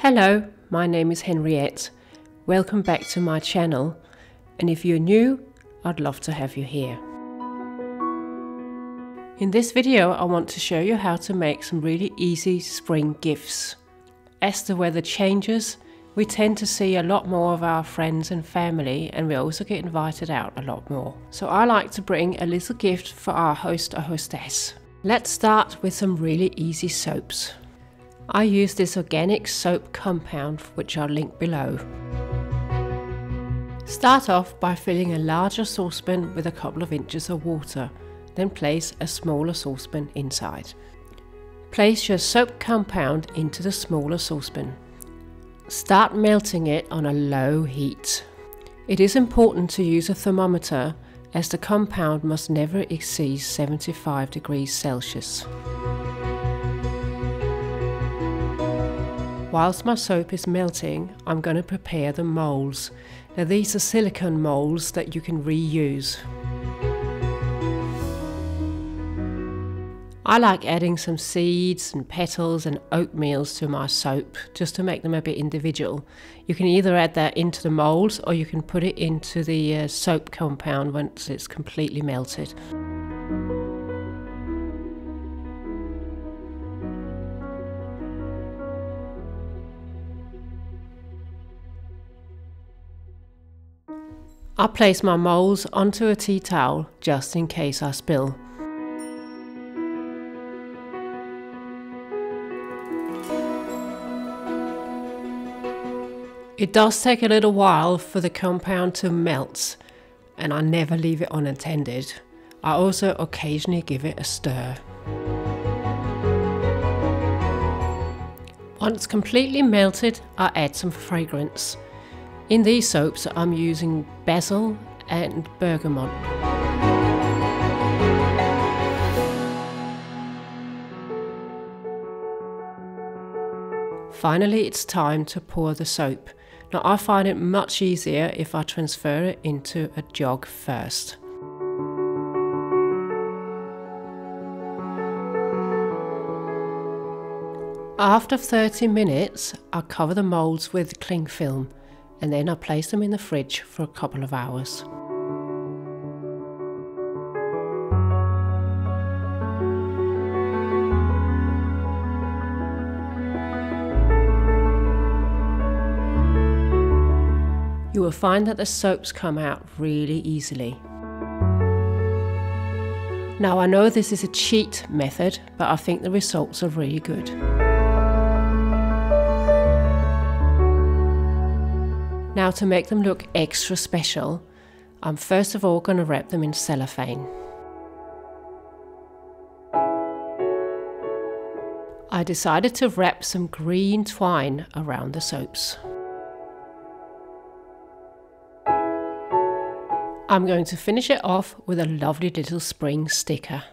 Hello, my name is Henriette. Welcome back to my channel, and if you're new, I'd love to have you here. In this video I want to show you how to make some really easy spring gifts. As the weather changes, we tend to see a lot more of our friends and family, and we also get invited out a lot more. So I like to bring a little gift for our host or hostess. Let's start with some really easy soaps. I use this organic soap compound, which I'll link below. Start off by filling a larger saucepan with a couple of inches of water, then place a smaller saucepan inside. Place your soap compound into the smaller saucepan. Start melting it on a low heat. It is important to use a thermometer, as the compound must never exceed 75 degrees Celsius. Whilst my soap is melting, I'm going to prepare the moulds. Now these are silicone moulds that you can reuse. I like adding some seeds and petals and oatmeals to my soap, just to make them a bit individual. You can either add that into the moulds, or you can put it into the soap compound once it's completely melted. I place my moulds onto a tea towel just in case I spill. It does take a little while for the compound to melt, and I never leave it unattended. I also occasionally give it a stir. Once completely melted, I add some fragrance. In these soaps I'm using basil and bergamot. Finally, it's time to pour the soap. Now I find it much easier if I transfer it into a jug first. After 30 minutes, I cover the moulds with cling film, and then I place them in the fridge for a couple of hours. You will find that the soaps come out really easily. Now I know this is a cheat method, but I think the results are really good. Now, to make them look extra special, I'm first of all going to wrap them in cellophane. I decided to wrap some green twine around the soaps. I'm going to finish it off with a lovely little spring sticker.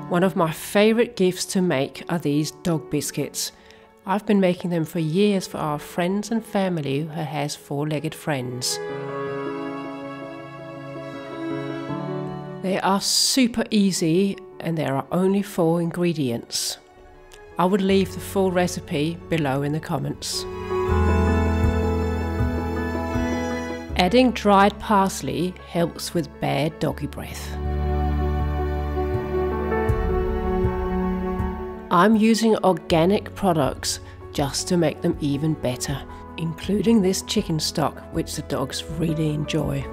One of my favourite gifts to make are these dog biscuits. I've been making them for years for our friends and family who has four-legged friends. They are super easy, and there are only 4 ingredients. I would leave the full recipe below in the comments. Adding dried parsley helps with bad doggy breath. I'm using organic products just to make them even better, including this chicken stock, which the dogs really enjoy.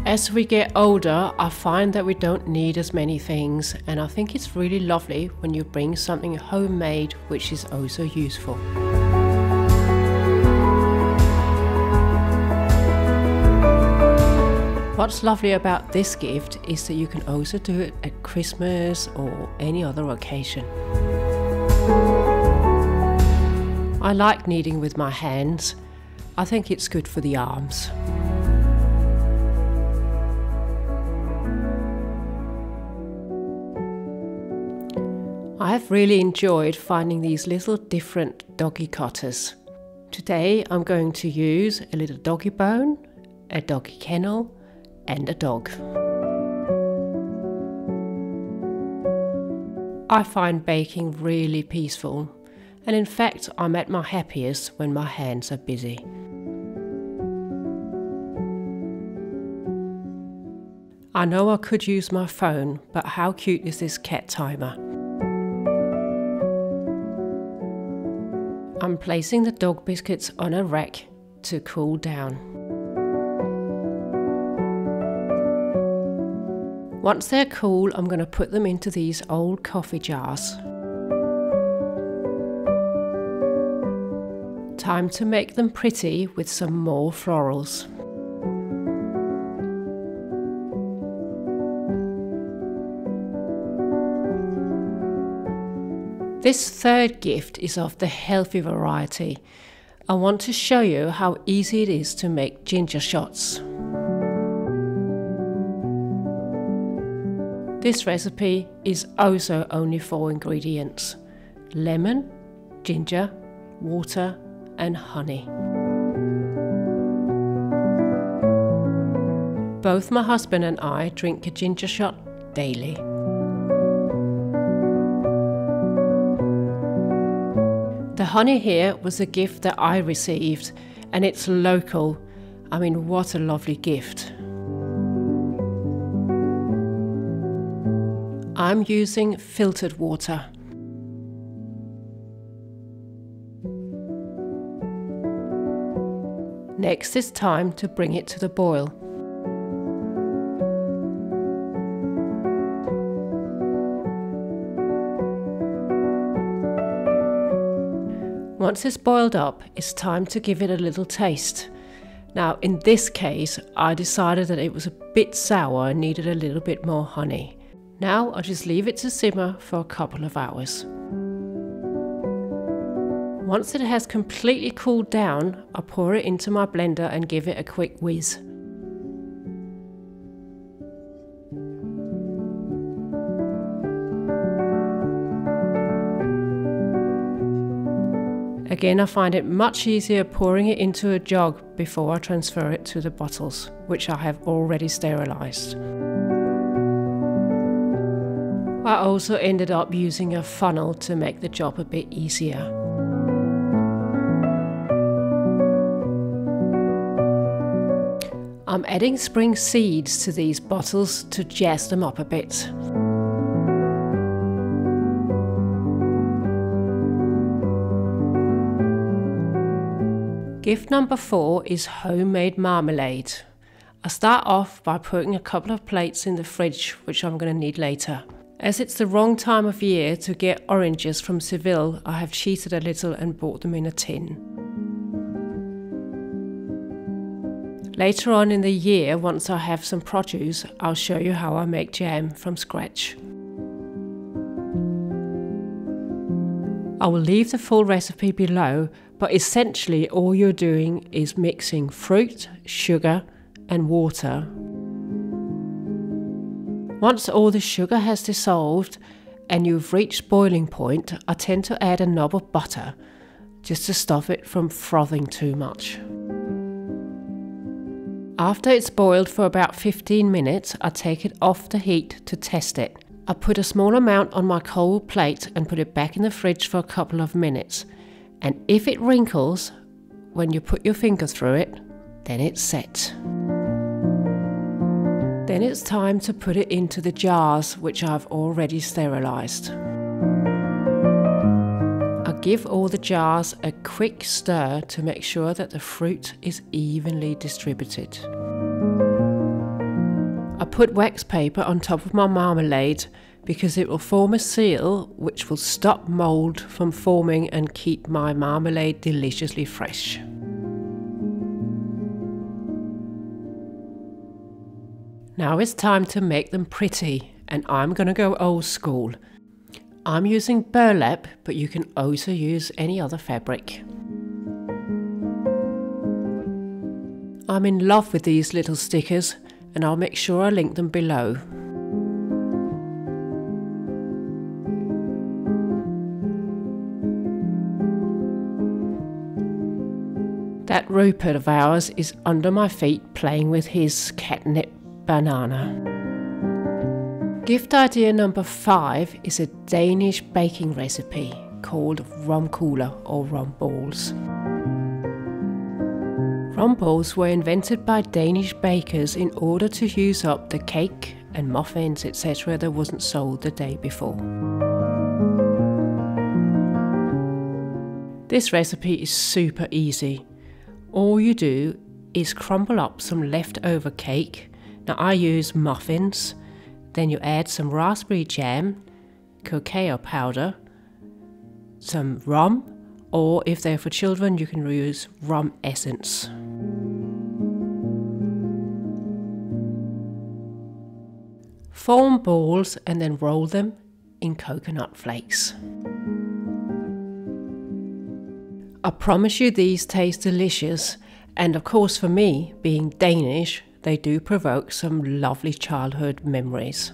As we get older, I find that we don't need as many things, and I think it's really lovely when you bring something homemade which is also useful. What's lovely about this gift is that you can also do it at Christmas or any other occasion. I like kneading with my hands. I think it's good for the arms. I I've really enjoyed finding these little different doggy cutters. Today I'm going to use a little doggy bone, a doggy kennel and a dog. I find baking really peaceful, and in fact I'm at my happiest when my hands are busy. I know I could use my phone, but how cute is this cat timer? I'm placing the dog biscuits on a rack to cool down. Once they're cool, I'm going to put them into these old coffee jars. Time to make them pretty with some more florals. This third gift is of the healthy variety. I want to show you how easy it is to make ginger shots. This recipe is also only 4 ingredients: lemon, ginger, water and honey. Both my husband and I drink a ginger shot daily. The honey here was a gift that I received, and it's local. I mean, what a lovely gift. I'm using filtered water. Next it's time to bring it to the boil. Once it's boiled up, it's time to give it a little taste. Now in this case, I decided that it was a bit sour and needed a little bit more honey. Now I'll just leave it to simmer for a couple of hours. Once it has completely cooled down, I pour it into my blender and give it a quick whiz. Again, I find it much easier pouring it into a jug before I transfer it to the bottles, which I have already sterilised. I also ended up using a funnel to make the job a bit easier. I'm adding spring seeds to these bottles to jazz them up a bit. Gift number 4 is homemade marmalade. I start off by putting a couple of plates in the fridge, which I'm going to need later. As it's the wrong time of year to get oranges from Seville, I have cheated a little and bought them in a tin. Later on in the year, once I have some produce, I'll show you how I make jam from scratch. I will leave the full recipe below, but essentially all you're doing is mixing fruit, sugar and water. Once all the sugar has dissolved and you've reached boiling point, I tend to add a knob of butter just to stop it from frothing too much. After it's boiled for about 15 minutes, I take it off the heat to test it. I put a small amount on my cold plate and put it back in the fridge for a couple of minutes. And if it wrinkles when you put your finger through it, then it's set. Then it's time to put it into the jars, which I've already sterilised. I give all the jars a quick stir to make sure that the fruit is evenly distributed. I put wax paper on top of my marmalade because it will form a seal which will stop mould from forming and keep my marmalade deliciously fresh. Now it's time to make them pretty, and I'm going to go old school. I'm using burlap, but you can also use any other fabric. I'm in love with these little stickers, and I'll make sure I link them below. That Rupert of ours is under my feet playing with his catnip banana. Gift idea number 5 is a Danish baking recipe called Rom Kugler or rum balls. Rum balls were invented by Danish bakers in order to use up the cake and muffins, etc. that wasn't sold the day before. This recipe is super easy. All you do is crumble up some leftover cake. Now I use muffins. Then you add some raspberry jam, cacao powder, some rum, or if they're for children you can use rum essence. Form balls and then roll them in coconut flakes. I promise you these taste delicious, and of course for me, being Danish, they do provoke some lovely childhood memories.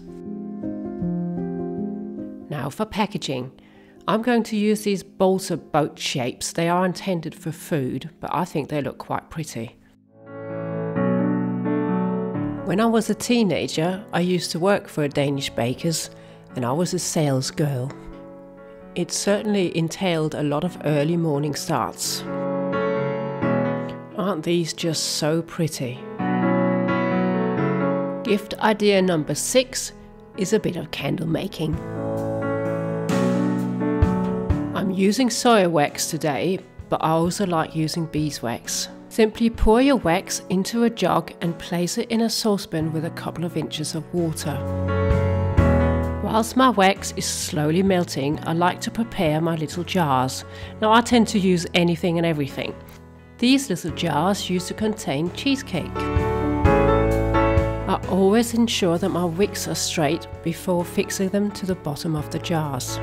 Now for packaging. I'm going to use these balsa boat shapes. They are intended for food, but I think they look quite pretty. When I was a teenager, I used to work for a Danish bakers, and I was a sales girl. It certainly entailed a lot of early morning starts. Aren't these just so pretty? Gift idea number 6 is a bit of candle making. I'm using soya wax today, but I also like using beeswax. Simply pour your wax into a jug and place it in a saucepan with a couple of inches of water. Whilst my wax is slowly melting, I like to prepare my little jars. Now I tend to use anything and everything. These little jars used to contain cheesecake. I always ensure that my wicks are straight before fixing them to the bottom of the jars.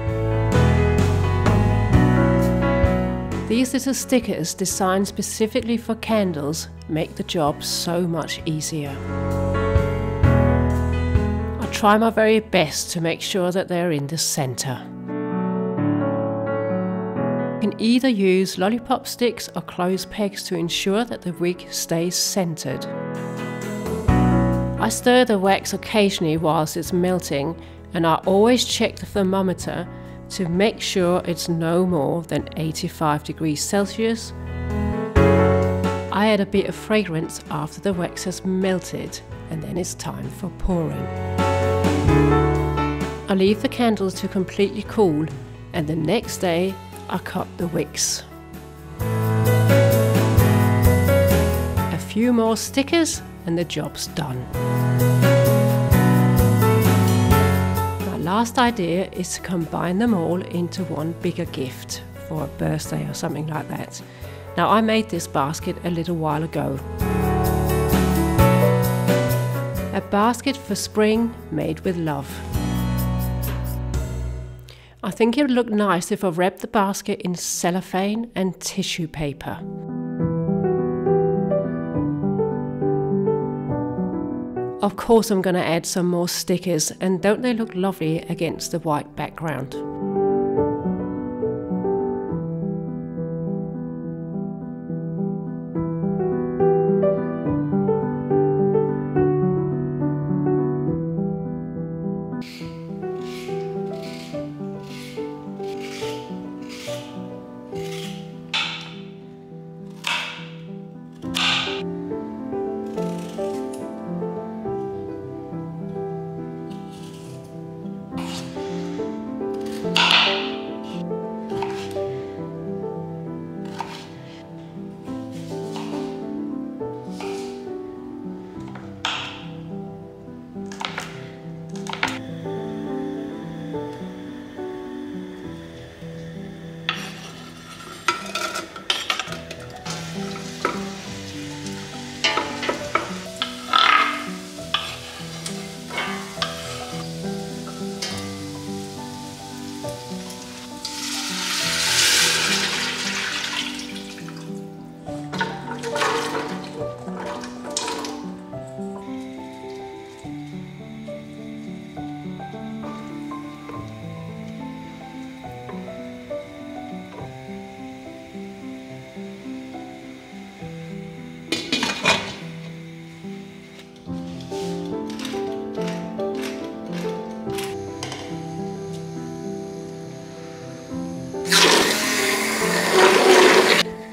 These little stickers designed specifically for candles make the job so much easier. I try my very best to make sure that they're in the centre. You can either use lollipop sticks or clothes pegs to ensure that the wick stays centred. I stir the wax occasionally whilst it's melting, and I always check the thermometer to make sure it's no more than 85 degrees Celsius. I add a bit of fragrance after the wax has melted, and then it's time for pouring. I leave the candles to completely cool, and the next day I cut the wicks. A few more stickers and the job's done. My last idea is to combine them all into one bigger gift for a birthday or something like that. Now I made this basket a little while ago. A basket for spring made with love. I think it would look nice if I wrapped the basket in cellophane and tissue paper. Of course I'm going to add some more stickers, and don't they look lovely against the white background?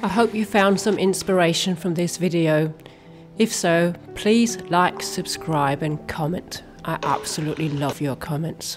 I hope you found some inspiration from this video. If so, please like, subscribe and comment. I absolutely love your comments.